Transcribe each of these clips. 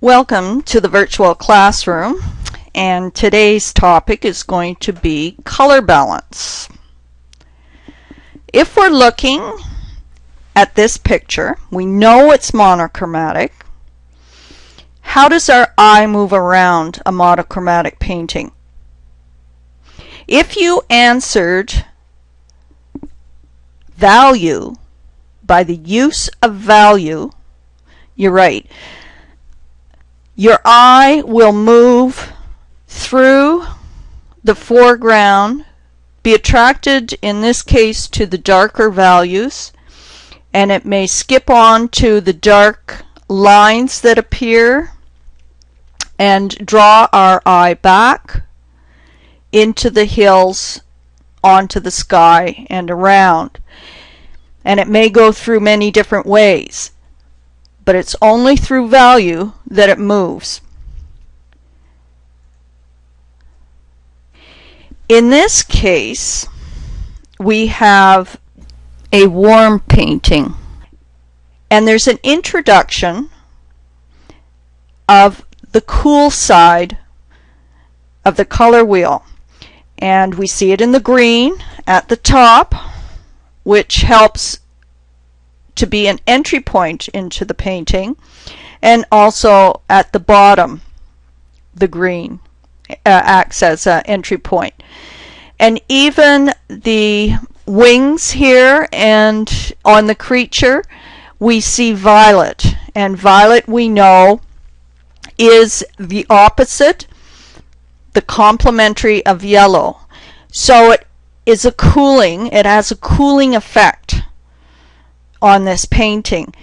Welcome to the virtual classroom, and today's topic is going to be color balance. If we're looking at this picture, we know it's monochromatic. How does our eye move around a monochromatic painting? If you answered value by the use of value, you're right. Your eye will move through the foreground, be attracted in this case to the darker values, and it may skip on to the dark lines that appear and draw our eye back into the hills, onto the sky, and around. And it may go through many different ways, but it's only through value that it moves. In this case, we have a warm painting, and there's an introduction of the cool side of the color wheel, and we see it in the green at the top, which helps to be an entry point into the painting, and also at the bottom the green acts as an entry point. And even the wings here and on the creature, we see violet, and violet we know is the opposite, the complementary of yellow. So it is it has a cooling effect on this painting,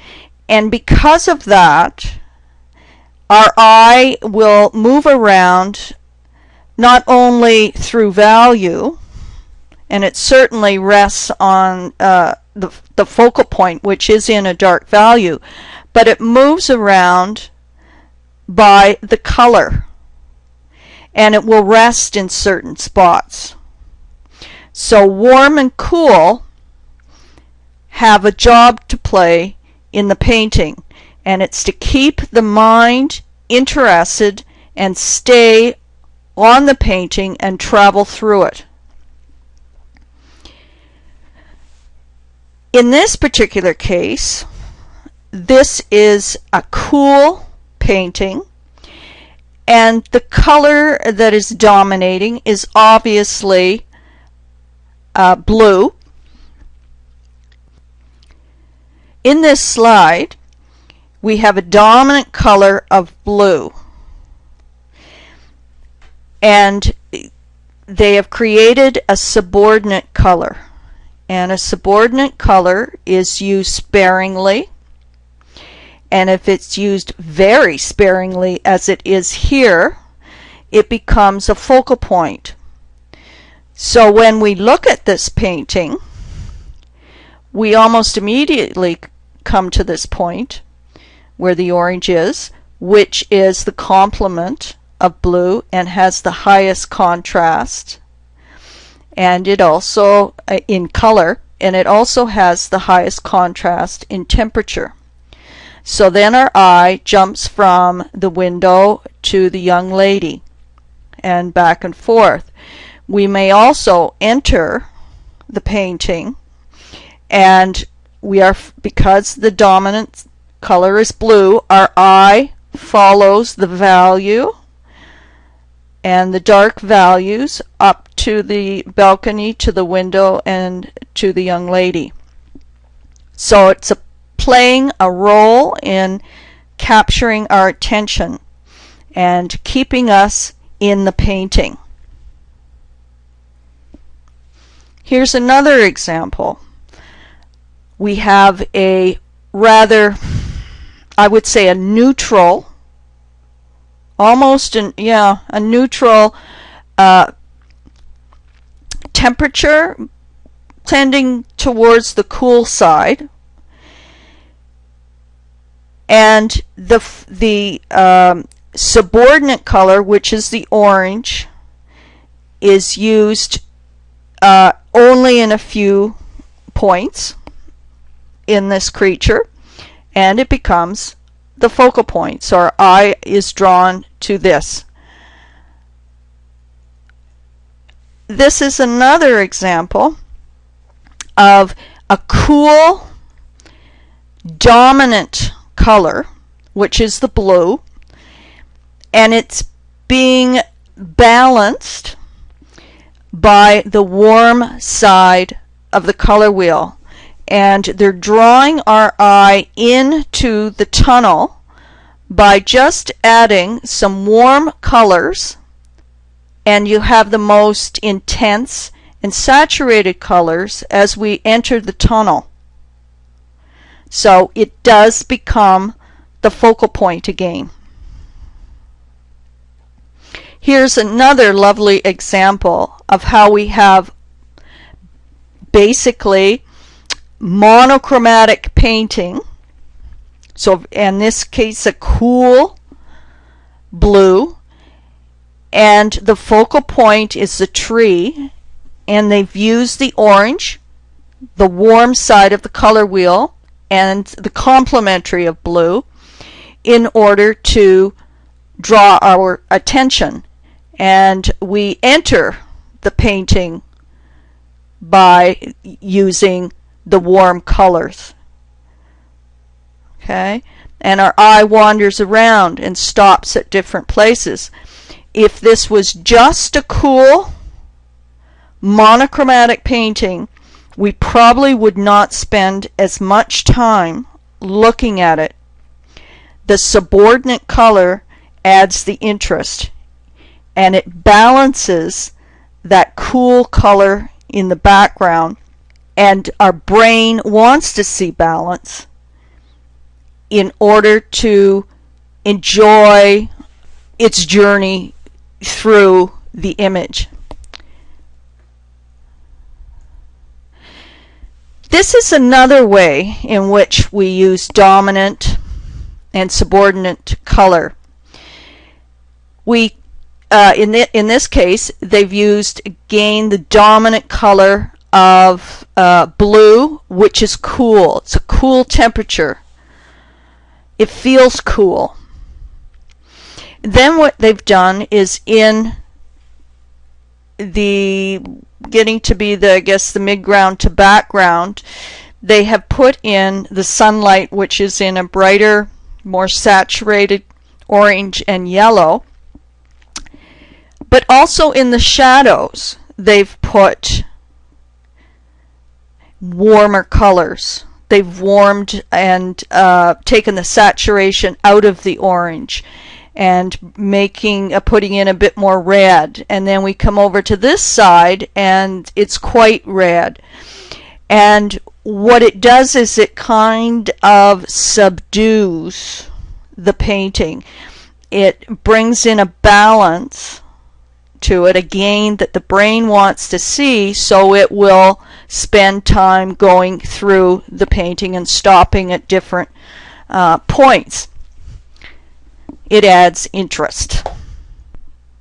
and because of that our eye will move around not only through value, and it certainly rests on the focal point, which is in a dark value, but it moves around by the color, and it will rest in certain spots. So warm and cool have a job to play in the painting, and it's to keep the mind interested and stay on the painting and travel through it. In this particular case, this is a cool painting, and the color that is dominating is obviously blue. In this slide, we have a dominant color of blue, and they have created a subordinate color, and a subordinate color is used sparingly, and if it's used very sparingly as it is here, it becomes a focal point. So when we look at this painting, we almost immediately come to this point where the orange is, which is the complement of blue and has the highest contrast, and it also in color, and it also has the highest contrast in temperature. So then our eye jumps from the window to the young lady and back and forth. We may also enter the painting, and because the dominant color is blue, our eye follows the value and the dark values up to the balcony, to the window, and to the young lady. So it's playing a role in capturing our attention and keeping us in the painting. Here's another example. We have a rather, I would say, a neutral, almost a neutral temperature, tending towards the cool side, and the subordinate color, which is the orange, is used only in a few points in this creature, and it becomes the focal point. So our eye is drawn to this. This is another example of a cool dominant color, which is the blue, and it's being balanced by the warm side of the color wheel. And they're drawing our eye into the tunnel by just adding some warm colors, and you have the most intense and saturated colors as we enter the tunnel. So it does become the focal point again. Here's another lovely example of how we have basically monochromatic painting. So in this case a cool blue, and the focal point is the tree, and they've used the orange, the warm side of the color wheel, and the complementary of blue in order to draw our attention. And we enter the painting by using the warm colors. Okay? And our eye wanders around and stops at different places. If this was just a cool monochromatic painting, we probably would not spend as much time looking at it. The subordinate color adds the interest, and it balances that cool color in the background, and our brain wants to see balance in order to enjoy its journey through the image. This is another way in which we use dominant and subordinate color. We in this case, they've used again the dominant color of blue, which is cool. It's a cool temperature. It feels cool. Then what they've done is, in the getting to be the, I guess, the midground to background, they have put in the sunlight, which is in a brighter, more saturated orange and yellow. But also in the shadows, they've put warmer colors. They've warmed and taken the saturation out of the orange and putting in a bit more red. And then we come over to this side and it's quite red. And what it does is it kind of subdues the painting. It brings in a balance to it again that the brain wants to see, so it will spend time going through the painting and stopping at different points. It adds interest.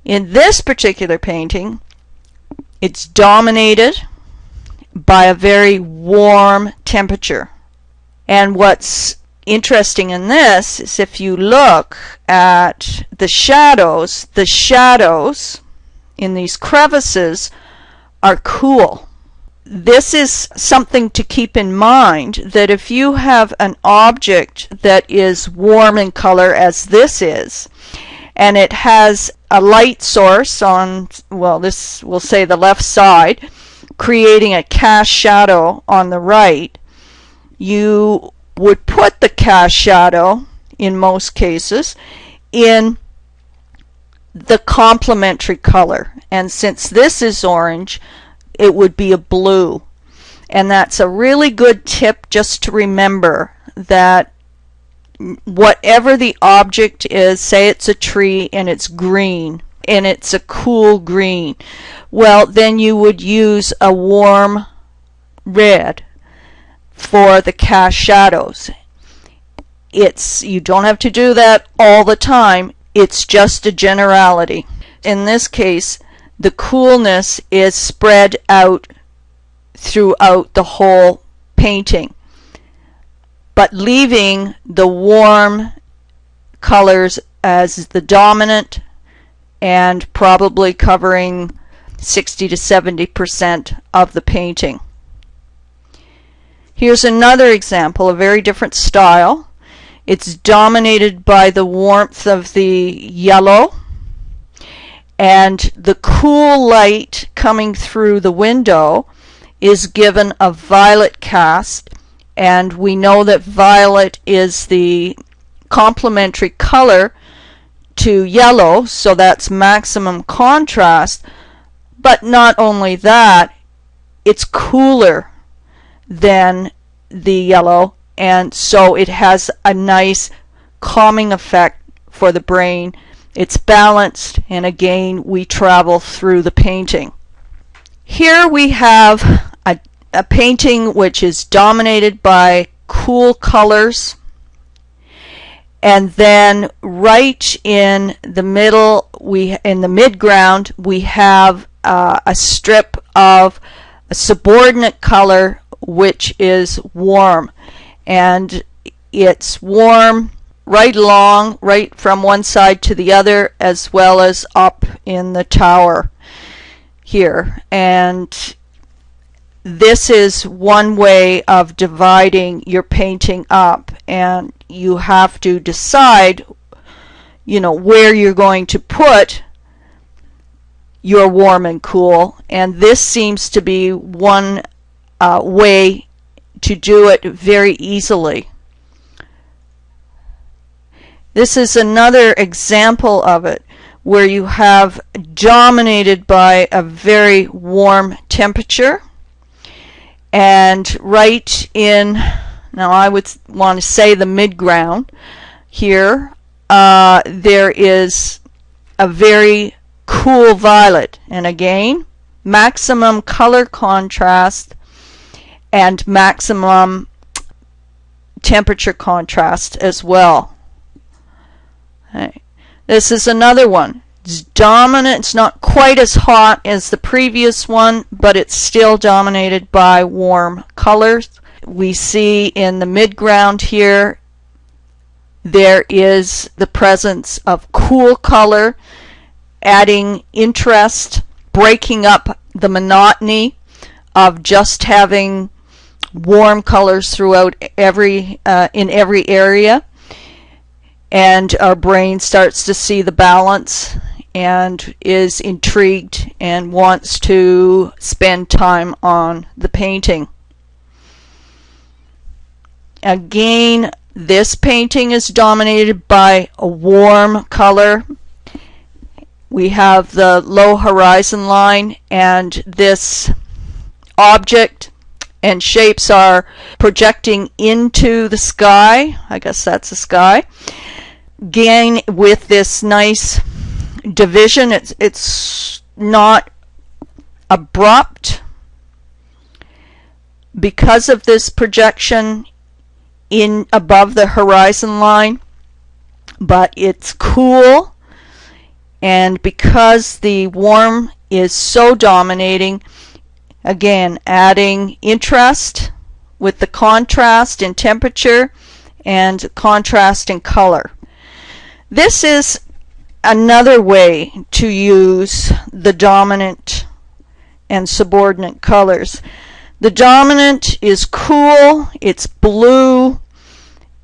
In this particular painting, it's dominated by a very warm temperature. And what's interesting in this is if you look at the shadows in these crevices are cool. This is something to keep in mind, that if you have an object that is warm in color, as this is, and it has a light source on, well, this will say the left side, creating a cast shadow on the right, you would put the cast shadow, in most cases, in the complementary color. And since this is orange, it would be a blue. And that's a really good tip, just to remember that whatever the object is, say it's a tree and it's green and it's a cool green, well, then you would use a warm red for the cast shadows. You don't have to do that all the time. It's just a generality. In this case, the coolness is spread out throughout the whole painting, but leaving the warm colors as the dominant and probably covering 60 to 70% of the painting. Here's another example, a very different style. It's dominated by the warmth of the yellow, and the cool light coming through the window is given a violet cast, and we know that violet is the complementary color to yellow, so that's maximum contrast. But not only that, it's cooler than the yellow, and so it has a nice calming effect for the brain. It's balanced, and again we travel through the painting. Here we have a painting which is dominated by cool colors, and then right in the middle, in the midground, we have a strip of a subordinate color which is warm, and it's warm right along, right from one side to the other, as well as up in the tower here. And this is one way of dividing your painting up, and you have to decide, where you're going to put your warm and cool, and this seems to be one way to do it very easily. This is another example of it, where you have dominated by a very warm temperature, and right in, now I would want to say the midground here, there is a very cool violet, and again maximum color contrast and maximum temperature contrast as well. Okay. This is another one. It's dominant. It's not quite as hot as the previous one, but it's still dominated by warm colors. We see in the midground here there is the presence of cool color, adding interest, breaking up the monotony of just having warm colors throughout in every area, and our brain starts to see the balance and is intrigued and wants to spend time on the painting. Again, this painting is dominated by a warm color. We have the low horizon line, and this object and shapes are projecting into the sky. I guess that's the sky. Again, with this nice division, it's not abrupt because of this projection in above the horizon line, but it's cool, and because the warm is so dominating, again adding interest with the contrast in temperature and contrast in color. This is another way to use the dominant and subordinate colors. The dominant is cool, it's blue,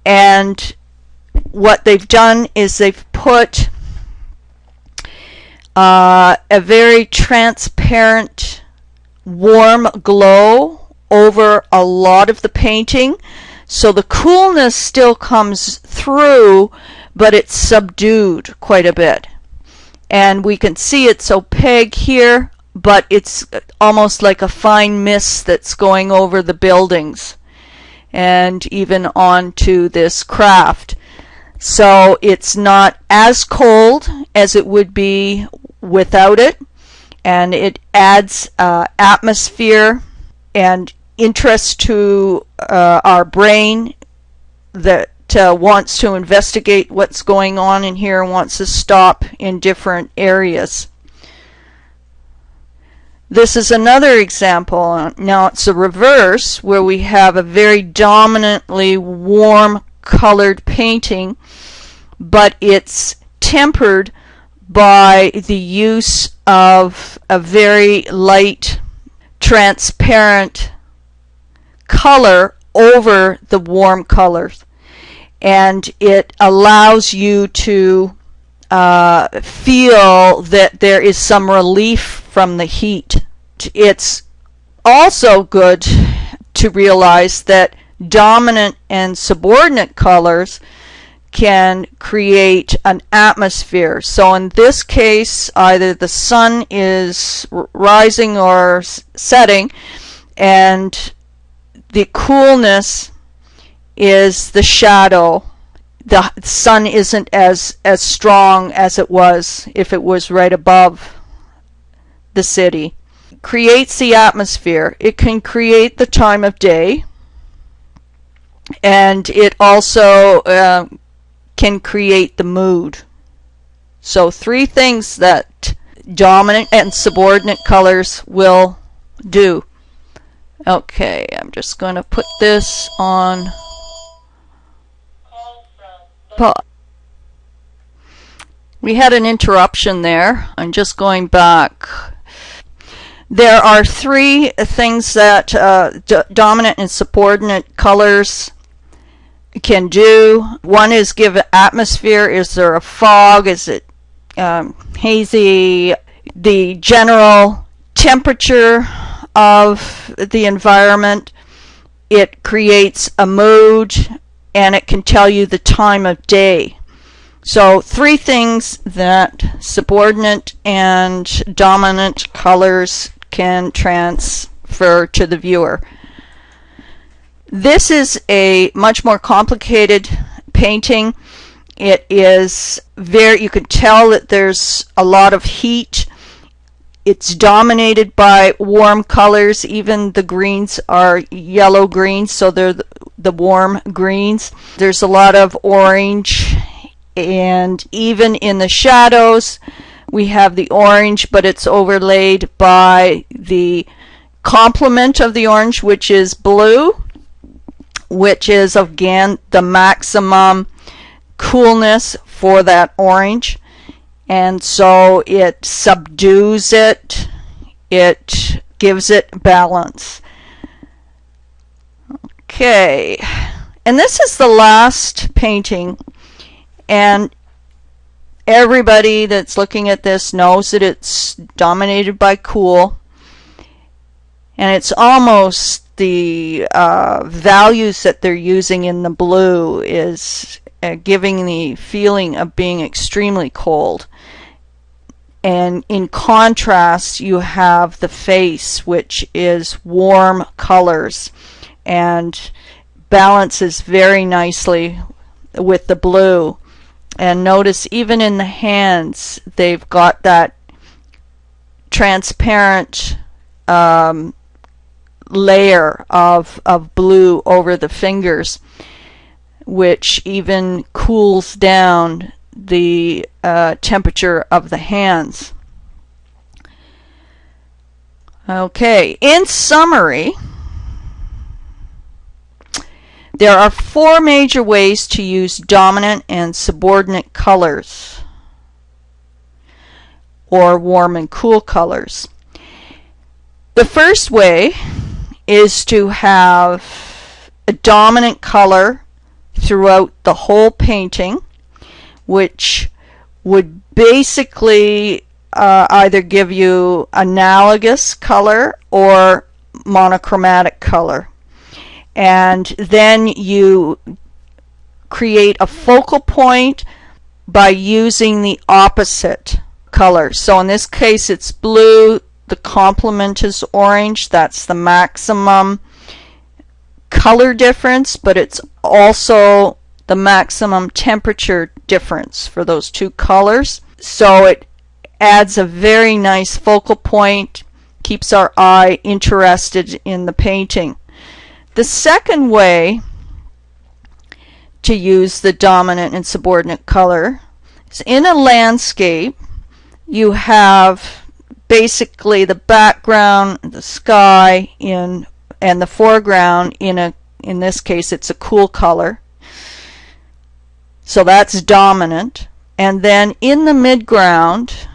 and what they've done is they've put a very transparent warm glow over a lot of the painting, so the coolness still comes through, but it's subdued quite a bit, and we can see it's opaque here, but it's almost like a fine mist that's going over the buildings and even onto this craft. So it's not as cold as it would be without it, and it adds atmosphere and interest to our brain that wants to investigate what's going on in here and wants to stop in different areas. This is another example. Now it's a reverse, where we have a very dominantly warm colored painting but it's tempered by the use of a very light, transparent color over the warm colors. And it allows you to feel that there is some relief from the heat. It's also good to realize that dominant and subordinate colors can create an atmosphere. So in this case, either the sun is rising or setting, and the coolness is the shadow. The sun isn't as strong as it was if it was right above the city. Creates the atmosphere. It can create the time of day, and it also can create the mood. So 3 things that dominant and subordinate colors will do. Okay, I'm just going to put this on pause. We had an interruption there. I'm just going back. There are 3 things that dominant and subordinate colors can do. One is give atmosphere. Is there a fog? Is it hazy? The general temperature of the environment. It creates a mood, and it can tell you the time of day. So 3 things that subordinate and dominant colors can transfer to the viewer. This is a much more complicated painting. It is you can tell that there's a lot of heat. It's dominated by warm colors. Even the greens are yellow greens, so they're the warm greens. There's a lot of orange, and even in the shadows we have the orange, but it's overlaid by the complement of the orange, which is blue, which is again the maximum coolness for that orange. And so it subdues it, it gives it balance. Okay, and this is the last painting, and everybody that's looking at this knows that it's dominated by cool, and it's almost the values that they're using in the blue is giving the feeling of being extremely cold. And in contrast, you have the face, which is warm colors and balances very nicely with the blue. And notice even in the hands, they've got that transparent layer of blue over the fingers, which even cools down the temperature of the hands. Okay, in summary, there are 4 major ways to use dominant and subordinate colors, or warm and cool colors. The first way is to have a dominant color throughout the whole painting, which would basically either give you analogous color or monochromatic color. And then you create a focal point by using the opposite color. So in this case it's blue, the complement is orange. That's the maximum color difference, but it's also the maximum temperature difference for those 2 colors. So it adds a very nice focal point, keeps our eye interested in the painting. The second way to use the dominant and subordinate color is in a landscape. You have basically the background, the sky, and the foreground in this case it's a cool color. So that's dominant. And then in the midground,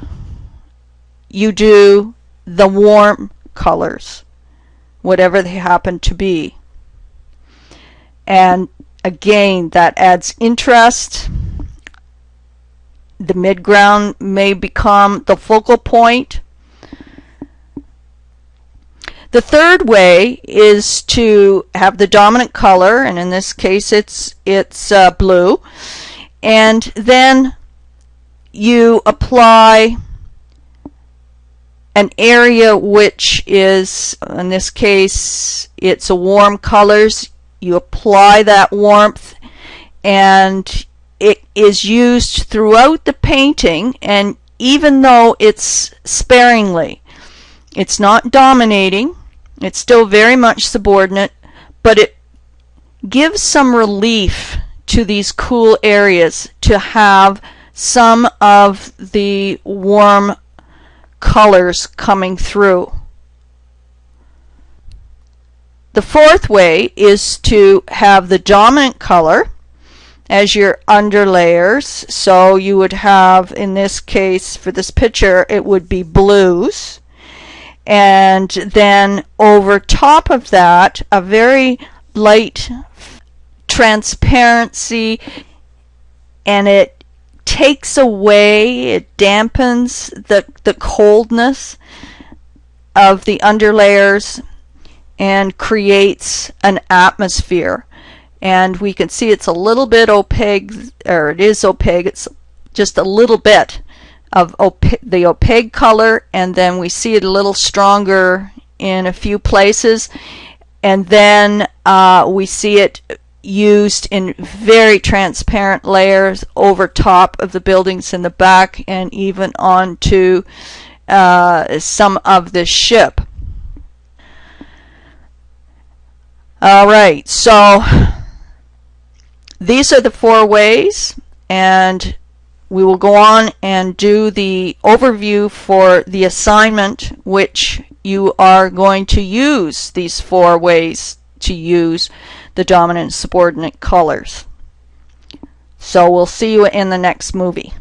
you do the warm colors, whatever they happen to be. And again, that adds interest. The midground may become the focal point. The third way is to have the dominant color, and in this case it's blue, and then you apply an area which is, in this case, it's a warm colors. You apply that warmth, and it is used throughout the painting, and even though it's sparingly, it's not dominating, it's still very much subordinate, but it gives some relief to these cool areas to have some of the warm colors coming through. The fourth way is to have the dominant color as your underlayers. So you would have, in this case, for this picture, it would be blues. And then over top of that, a very light transparency, and it takes away, it dampens the coldness of the underlayers and creates an atmosphere. And we can see it's a little bit opaque, or it is opaque, it's just a little bit of the opaque color, and then we see it a little stronger in a few places, and then we see it used in very transparent layers over top of the buildings in the back and even onto some of the ship. Alright, so these are the 4 ways, and we will go on and do the overview for the assignment, which you are going to use these 4 ways to use the dominant and subordinate colors. So we'll see you in the next movie.